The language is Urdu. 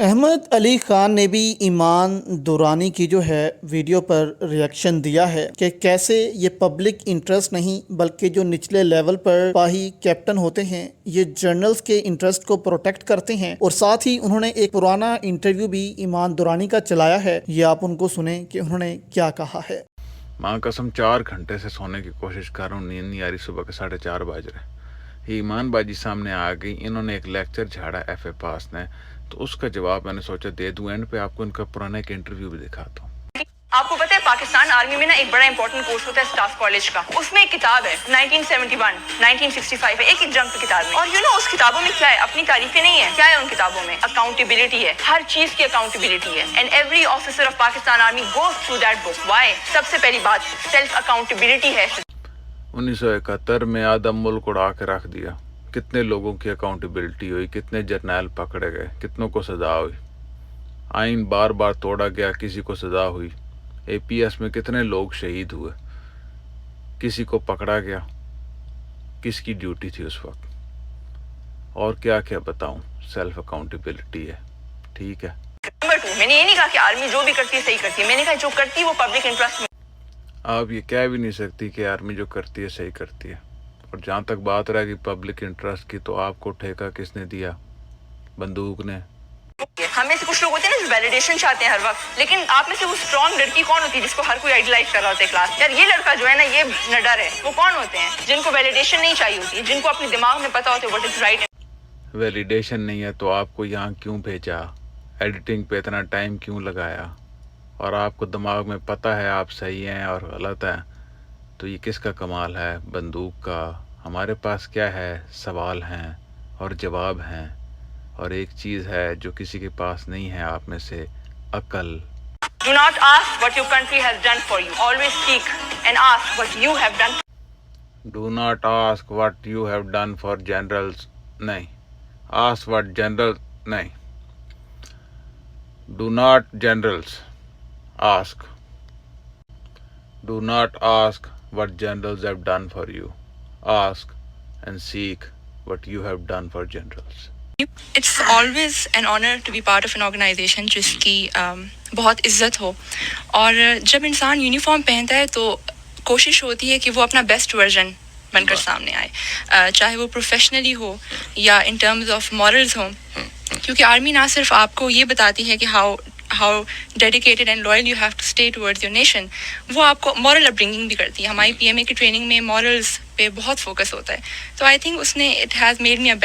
احمد علی خان نے بھی ایمان دورانی کی جو ہے ویڈیو پر ریئیکشن دیا ہے کہ کیسے یہ پبلک انٹرسٹ نہیں بلکہ جو نچلے لیول پر پاہی کیپٹن ہوتے ہیں یہ جرنلز کے انٹرسٹ کو پروٹیکٹ کرتے ہیں، اور ساتھ ہی انہوں نے ایک پرانا انٹرویو بھی ایمان دورانی کا چلایا ہے۔ یہ آپ ان کو سنیں کہ انہوں نے کیا کہا ہے۔ ماں قسم 4 گھنٹے سے سونے کی کوشش کر رہا ہوں، نیند نہیں آ رہی، صبح کے 4:30 بج رہے۔ یہ ایمان باجی سامنے آ گئی، انہوں نے ایک لیکچر جھاڑا ایف اے پاس نے، تو اس کا جواب میں نے سوچا دے دوں، اینڈ پہ آپ کو ان کا پرانا ایک انٹرویو بھی دکھاتا ہوں۔ آپ کو پتہ ہے پاکستان آرمی میں نا ایک بڑا امپورٹنٹ کورس ہوتا ہے اسٹاف کالج کا، اس میں ایک کتاب ہے 1971 1965 ہے، ایک جنگ کی کتاب میں، اور اس کتابوں میں کیا ہے، اپنی تعریفیں نہیں ہے، کیا ہے ان کتابوں میں، اکاؤنٹیبلٹی ہے، ہر چیز کی اکاؤنٹیبلٹی ہے، and every officer of Pakistan army goes through that book. Why? سب سے پہلی بات سیلف اکاؤنٹیبلٹی ہے۔ 1971 میں آدھا ملک اڑا کے رکھ دیا، کتنے لوگوں کی اکاؤنٹیبلٹی ہوئی، کتنے جرنیل پکڑے گئے، کتنوں کو سزا ہوئی، آئین بار بار توڑا گیا، کسی کو سزا ہوئی، اے پی ایس میں کتنے لوگ شہید ہوئے، کسی کو پکڑا گیا، کس کی ڈیوٹی تھی اس وقت، اور کیا کیا بتاؤں، سیلف اکاؤنٹیبلٹی ہے، ٹھیک ہے۔ نمبر 2، میں نے یہ نہیں کہا کہ آرمی جو بھی کرتی ہے صحیح کرتی ہے، میں نے کہا جو کرتی ہے وہ پبلک انٹرسٹ میں۔ آپ یہ کہہ بھی نہیں سکتی کہ آرمی جو کرتی ہے صحیح کرتی ہے، اور جہاں تک بات رہے گی پبلک انٹرسٹ کی، تو آپ کو ٹھیکہ کس نے دیا؟ بندوق نے۔ ہم میں سے کچھ لوگ ہوتے ہیں نا جو ویلیڈیشن چاہتے ہیں ہر وقت، لیکن آپ میں سے وہ اسٹرانگ لڑکی کون ہوتی ہے جس کو ہر کوئی آئیڈیلائز کر رہا ہوتا ہے کلاس؟ یار یہ لڑکا جو ہے نا یہ نڈر ہے، وہ کون ہوتے ہیں جن کو ویلیڈیشن نہیں چاہیے ہوتی، جن کو اپنے دماغ میں پتا ہوتا ہے واٹ از رائٹ۔ ویلیڈیشن نہیں ہے تو آپ کو یہاں کیوں بھیجا؟ ایڈیٹنگ پہ اتنا ٹائم کیوں لگایا؟ اور آپ کو دماغ میں پتہ ہے آپ صحیح ہیں اور غلط ہیں، تو یہ کس کا کمال ہے؟ بندوق کا۔ ہمارے پاس کیا ہے؟ سوال ہیں اور جواب ہیں، اور ایک چیز ہے جو کسی کے پاس نہیں ہے آپ میں سے، عقل۔ Do not ask what your country has done for you. Always seek and ask what you have done. Do not ask what you have done for generals. نہیں، ask what generals نہیں، do not generals ask. Do not ask what generals have done for you. Ask and seek what you have done for generals. It's always an honor to be part of an organization جس کی بہت عزت ہو، اور جب انسان یونیفارم پہنتا ہے تو کوشش ہوتی ہے کہ وہ اپنا بیسٹ ورژن بن کر سامنے آئے، چاہے وہ پروفیشنلی ہو یا ان ٹرمز آف مورلز ہوں، کیونکہ آرمی نہ صرف آپ کو یہ بتاتی ہے کہ how dedicated and loyal you have to stay towards your nation, وہ آپ کو مورل اپ برنگنگ بھی کرتی ہے۔ ہماری پی ایم اے کی ٹریننگ میں مورلز پہ بہت فوکس ہوتا ہے، تو آئی تھنک اس نے it has made me a